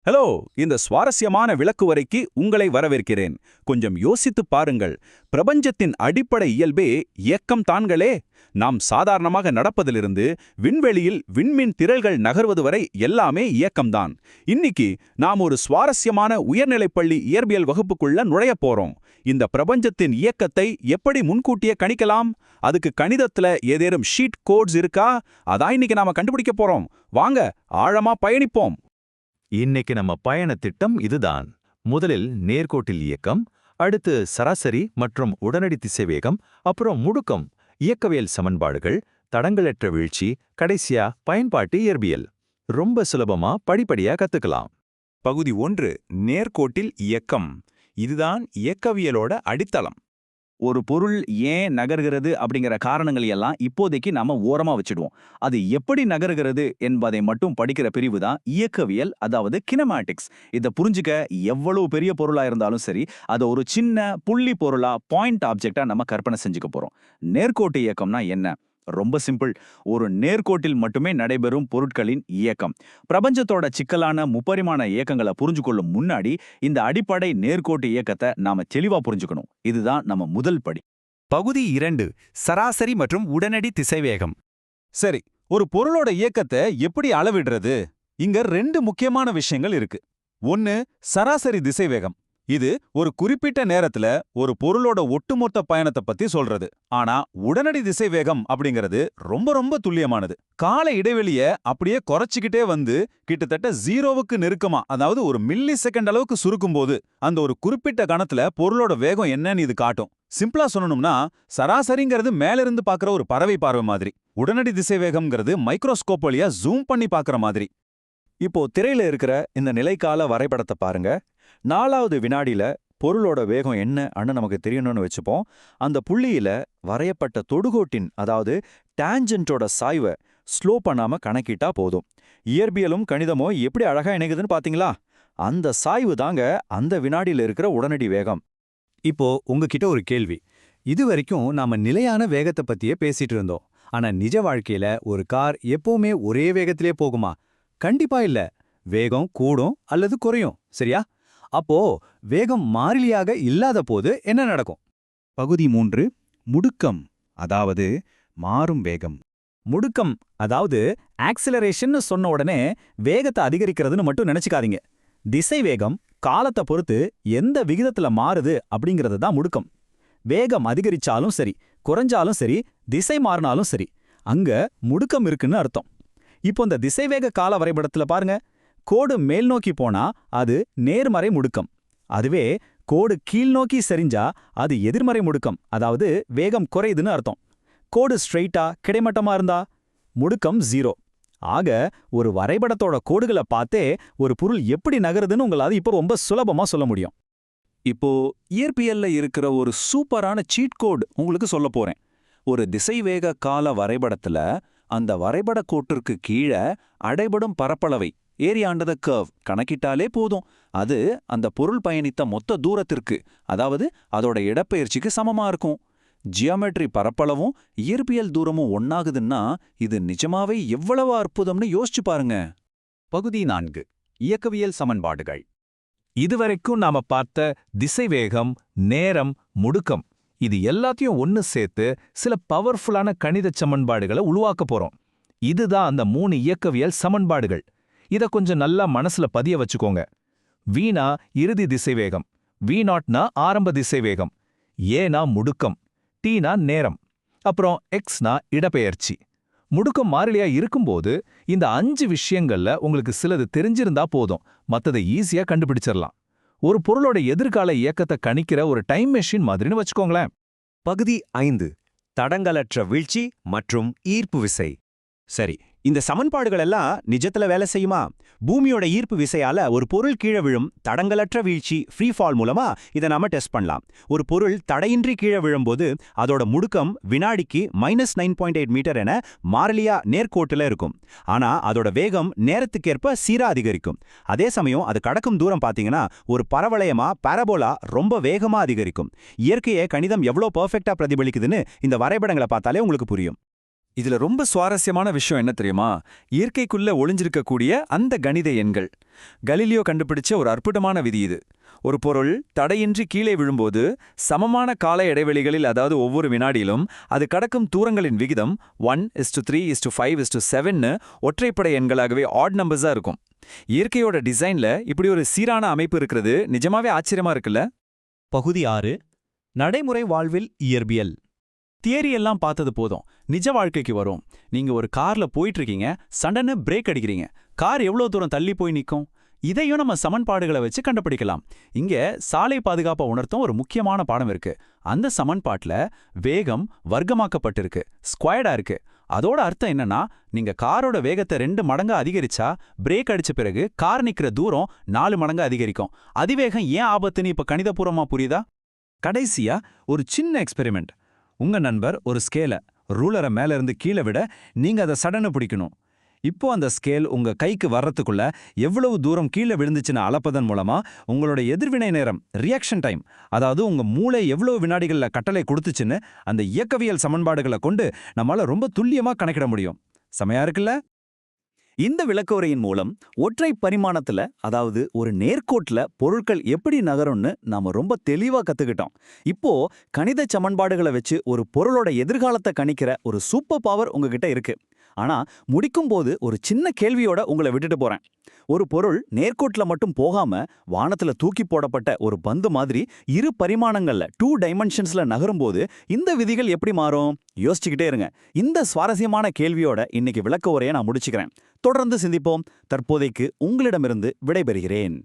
Hello! இந்த சுவாரஸ்யமான விளக்குவரைக்கு உங்களை வரவேற்கிறேன். கொஞ்சம் யோசித்துப் பாருங்கள். பிரபஞ்சத்தின் அடிப்படை இயல்பே இயக்கம் தான்களே. நாம் சாதாரணமாக நடப்பதிலிருந்து விண்வெளியில் விண்மீன் திரள்கள் நகர்வது வரை எல்லாமே இயக்கம்தான். இன்னிக்கு நாம் ஒரு சுவாரஸ்யமான உயர்நிலைப்பள்ளி இயற்பியல் வகுப்புக்குள்ள நுழையப் போறோம். இந்த பிரபஞ்சத்தின் இயக்கத்தை எப்படி முன்கூட்டியே கணிக்கலாம்? அதுக்கு கணிதத்துல ஏதேனும் ஷீட் கோட்ஸ் இருக்கா? அதான் இன்னைக்கு நாம கண்டுபிடிக்க போறோம். வாங்க, ஆழமா பயணிப்போம். இன்னைக்கு நம்ம பயண திட்டம் இதுதான். முதலில் நேர்கோட்டில் இயக்கம், அடுத்து சராசரி மற்றும் உடனடி திசைவேகம், அப்புறம் முடுக்கம், இயக்கவியல் சமன்பாடுகள், தடங்களற்ற வீழ்ச்சி, கடைசியா பயன்பாட்டு இயற்பியல். ரொம்ப சுலபமா படிப்படியா கத்துக்கலாம். பகுதி 1 நேர்கோட்டில் இயக்கம். இதுதான் இயக்கவியலோட அடித்தளம். ஒரு பொருள் ஏன் நகர்கிறது அப்படிங்கிற காரணங்கள் எல்லாம் இப்போதைக்கு நாம ஓரமா வச்சிடுவோம். அது எப்படி நகர்கிறது என்பதை மட்டும் படிக்கிற பிரிவு தான் இயக்கவியல், அதாவது கினமேட்டிக்ஸ். இதை புரிஞ்சுக்க எவ்வளவு பெரிய பொருளா இருந்தாலும் சரி, அதை ஒரு சின்ன புள்ளி பொருளா, பாயிண்ட் ஆப்ஜெக்டா நம்ம கற்பனை செஞ்சுக்க போறோம். நேர்கோட்டு இயக்கம்னா என்ன? ரொம்ப சிம்பிள். ஒரு நேர்கோட்டில் மட்டுமே நடைபெறும் பொருட்களின் இயக்கம். பிரபஞ்சத்தோட சிக்கலான முப்பரிமாண இயக்கங்களை புரிஞ்சுக்கொள்ளும் முன்னாடி இந்த அடிப்படை நேர்கோட்டு இயக்கத்தை நாம தெளிவா புரிஞ்சுக்கணும். இதுதான் நம்ம முதல் படி. பகுதி 2 சராசரி மற்றும் உடனடி திசைவேகம். சரி, ஒரு பொருளோட இயக்கத்தை எப்படி அளவிடுறது? இங்க 2 முக்கியமான விஷயங்கள் இருக்கு. ஒன்னு சராசரி திசைவேகம். இது ஒரு குறிப்பிட்ட நேரத்துல ஒரு பொருளோட ஒட்டுமொத்த பயணத்தை பத்தி சொல்றது. ஆனா உடனடி திசைவேகம் அப்படிங்கிறது ரொம்ப ரொம்ப துல்லியமானது. கால இடைவெளிய அப்படியே குறைச்சிக்கிட்டே வந்து கிட்டத்தட்ட 0வுக்கு நெருக்கமா, அதாவது ஒரு மில்லி செகண்ட் அளவுக்கு சுருக்கும் போது அந்த ஒரு குறிப்பிட்ட கணத்துல பொருளோட வேகம் என்னன்னு இது காட்டும். சிம்பிளா சொல்லணும்னா, சராசரிங்கிறது மேலிருந்து பார்க்குற ஒரு பறவை பார்வை மாதிரி. உடனடி திசைவேகம்ங்கிறது மைக்ரோஸ்கோப் வழியா ஜூம் பண்ணி பார்க்குற மாதிரி. இப்போ திரையில இருக்கிற இந்த நிலைக்கால வரைபடத்தை பாருங்க. 4வது வினாடியில பொருளோட வேகம் என்னன்னு நமக்கு தெரியணும்னு வச்சுப்போம். அந்த புள்ளியில வரையப்பட்ட தொடுகோட்டின், அதாவது டான்ஜென்ட்டோட சாய்வை ஸ்லோ பண்ணாம கணக்கிட்டா போதும். இயற்பியலும் கணிதமும் எப்படி அழகா இணைக்குதுன்னு பாத்தீங்களா? அந்த சாய்வு தாங்க அந்த வினாடியில இருக்கிற உடனடி வேகம். இப்போ உங்ககிட்ட ஒரு கேள்வி. இதுவரைக்கும் நாம நிலையான வேகத்தை பத்தியே பேசிட்டு இருந்தோம். ஆனா நிஜ வாழ்க்கையில ஒரு கார் எப்பவுமே ஒரே வேகத்திலே போகுமா? கண்டிப்பா இல்ல. வேகம் கூடும் அல்லது குறையும், சரியா? அப்போ வேகம் மாறிலியாக இல்லாத போது என்ன நடக்கும்? பகுதி 3 முடுக்கம், அதாவது மாறும் வேகம். முடுக்கம், அதாவது ஆக்சிலரேஷன் சொன்ன உடனே வேகத்தை அதிகரிக்கிறதுன்னு மட்டும் நினைச்சுக்காதீங்க. திசை வேகம் காலத்தை பொறுத்து எந்த விகிதத்துல மாறுது அப்படிங்கிறது தான் முடுக்கம். வேகம் அதிகரிச்சாலும் சரி, குறைஞ்சாலும் சரி, திசை மாறினாலும் சரி, அங்க முடுக்கம் இருக்குன்னு அர்த்தம். இப்போ இந்த திசைவேக கால வரைபடத்துல பாருங்க. கோடு மேல் நோக்கி போனா அது நேர்மறை முடுக்கம். அதுவே கோடு கீழ்நோக்கி சரிஞ்சா அது எதிர்மறை முடுக்கம், அதாவது வேகம் குறையுதுன்னு அர்த்தம். கோடு ஸ்ட்ரெயிட்டா கிடைமட்டமா இருந்தா முடுக்கம் 0. ஆக ஒரு வரைபடத்தோட கோடுகளை பார்த்தே ஒரு பொருள் எப்படி நகருதுன்னு உங்களால இப்போ ரொம்ப சுலபமா சொல்ல முடியும். இப்போ இயற்பியல்ல இருக்கிற ஒரு சூப்பரான சீட் கோட் உங்களுக்கு சொல்ல போறேன். ஒரு திசைவேக கால வரைபடத்துல அந்த வரைபட கோட்டிற்கு கீழே அடைபடும் பரப்பளவை, ஏரியா அண்டர் த கர்வ், கணக்கிட்டாலே போதும். அது அந்த பொருள் பயணித்த மொத்த தூரத்திற்கு, அதாவது அதோட இடப்பெயர்ச்சிக்கு சமமா இருக்கும். ஜியோமெட்ரி பரப்பளவும் இயற்பியல் தூரமும் ஒன்னாகுதுன்னா இது நிஜமாவே எவ்வளவு அற்புதம்னு யோசிச்சு பாருங்க. பகுதி 4 இயக்கவியல் சமன்பாடுகள். இதுவரைக்கும் நாம பார்த்த திசைவேகம், நேரம், முடுக்கம், இது எல்லாத்தையும் ஒன்னு சேர்த்து சில பவர்ஃபுல்லான கணித சமன்பாடுகளை உருவாக்க போறோம். இதுதான் அந்த 3 இயக்கவியல் சமன்பாடுகள். இத கொஞ்சம் நல்லா மனசுல பதிய வச்சுக்கோங்க. வீணா இறுதி திசைவேகம், V0னா ஆரம்ப திசைவேகம், ஏனா முடுக்கம், Tனா நேரம், அப்புறம் Xனா இடப்பெயர்ச்சி. முடுக்கம் மாறிலியா இருக்கும்போது இந்த 5 விஷயங்கள்ல உங்களுக்கு சிலது தெரிஞ்சிருந்தா போதும், மத்ததை ஈஸியா கண்டுபிடிச்சிடலாம். ஒரு பொருளோட எதிர்கால இயக்கத்தை கணிக்கிற ஒரு டைம் மெஷின் மாதிரின்னு வச்சுக்கோங்களேன். பகுதி 5 தடங்களற்ற வீழ்ச்சி மற்றும் ஈர்ப்பு விசை. சரி, இந்த சமன்பாடுகள் எல்லாம் நிஜத்துல வேலை செய்யுமா? பூமியோட ஈர்ப்பு விசையால ஒரு பொருள் கீழே விழும் தடங்களற்ற வீழ்ச்சி, ஃப்ரீ ஃபால் மூலமா இதை நாம டெஸ்ட் பண்ணலாம். ஒரு பொருள் தடையின்றி கீழே விழும்போது அதோட முடுக்கம் வினாடிக்கு -9.8 மீட்டர் என மாறிலியா நேர்கோட்டுல இருக்கும். ஆனா அதோட வேகம் நேரத்துக்கேற்ப சீரா அதிகரிக்கும். அதே சமயம் அது கடக்கும் தூரம் பாத்தீங்கன்னா ஒரு பரவளையமா, பாரபோலா ரொம்ப வேகமா அதிகரிக்கும். இயற்கையை கணிதம் எவ்வளோ பெர்ஃபெக்டா பிரதிபலிக்குதுன்னு இந்த வரைபடங்களை பார்த்தாலே உங்களுக்கு புரியும். இதுல ரொம்ப சுவாரஸ்யமான விஷயம் என்ன தெரியுமா? இயற்கைக்குள்ள ஒளிஞ்சிருக்கக்கூடிய அந்த கணித எண்கள். கலீலியோ கண்டுபிடிச்ச ஒரு அற்புதமான விதி இது. ஒரு பொருள் தடையின்றி கீழே விழும்போது சமமான கால இடைவெளிகளில், அதாவது ஒவ்வொரு வினாடியிலும் அது கடக்கும் தூரங்களின் விகிதம் 1:3:5:7ன்னு ஒற்றைப்படை எண்களாகவே ஆட் நம்பர்ஸா இருக்கும். இயற்கையோட டிசைன்ல இப்படி ஒரு சீரான அமைப்பு இருக்கிறது நிஜமாவே ஆச்சரியமா இருக்குல்ல? பகுதி 6 நடைமுறை வாழ்வில் இயற்பியல். தியரி எல்லாம் பார்த்தது போதும், நிஜ வாழ்க்கைக்கு வரும். நீங்க ஒரு கார்ல போயிட்டு இருக்கீங்க, சடன்னு பிரேக் அடிக்கிறீங்க. கார் எவ்வளவு தூரம் தள்ளி போய் நிற்கும்? இதையும் நம்ம சமன்பாடுகளை வச்சு கண்டுபிடிக்கலாம். இங்க சாலை பாதுகாப்பை உணர்த்தும் ஒரு முக்கியமான பாடம் இருக்கு. அந்த சமன்பாட்டுல வேகம் வர்க்கமாக்கப்பட்டிருக்கு, ஸ்கொயர்டா இருக்கு. அதோட அர்த்தம் என்னன்னா, நீங்க காரோட வேகத்தை 2 மடங்கு அதிகரிச்சா பிரேக் அடிச்ச பிறகு கார் நிக்கிற தூரம் 4 மடங்கு அதிகரிக்கும். அதிவேகம் ஏன் ஆபத்துன்னு இப்ப கணிதபூர்வமா புரியுதா? கடைசியா ஒரு சின்ன எக்ஸ்பெரிமெண்ட். உங்க நண்பர் ஒரு ஸ்கேலை ரூலரை மேல இருந்து கீழே விட நீங்க அதை சடனை பிடிக்கணும். இப்போ அந்த ஸ்கேல் உங்க கைக்கு வர்றதுக்குள்ள எவ்வளவு தூரம் கீழே விழுந்துச்சுன்னு அளப்பதன் மூலமா உங்களோட எதிர்வினை நேரம், ரியாக்ஷன் டைம், அதாவது உங்க மூளை எவ்வளவு வினாடிகள்ல கட்டளை கொடுத்துச்சுன்னு அந்த இயக்கவியல் சமன்பாடுகளை கொண்டு நம்மால ரொம்ப துல்லியமா கணக்கிட முடியும். செமையா இருக்குல்ல? இந்த விளக்கவுரையின் மூலம் ஒற்றை பரிமாணத்துல, அதாவது ஒரு நேர்கோட்டுல பொருட்கள் எப்படி நகரும்னு நாம ரொம்ப தெளிவா கத்துக்கிட்டோம். இப்போ கணித சமன்பாடுகளை வச்சு ஒரு பொருளோட எதிர்காலத்தை கணிக்கிற ஒரு சூப்பர் பவர் உங்ககிட்ட இருக்கு. ஆனா முடிக்கும் போது ஒரு சின்ன கேள்வியோட உங்களை விட்டுட்டு போறேன். ஒரு பொருள் நேர்கோட்டுல மட்டும் போகாம வானத்துல தூக்கி போடப்பட்ட ஒரு பந்து மாதிரி 2 பரிமாணங்கள்ல 2 டைமென்ஷன்ஸ்ல நகரும்போது இந்த விதிகள் எப்படி மாறும்? யோசிச்சுக்கிட்டே இருங்க. இந்த சுவாரஸ்யமான கேள்வியோட இன்னைக்கு விளக்க உரையை நான் முடிச்சுக்கிறேன். தொடர்ந்து சிந்திப்போம். தற்போதைக்கு உங்களிடமிருந்து விடைபெறுகிறேன்.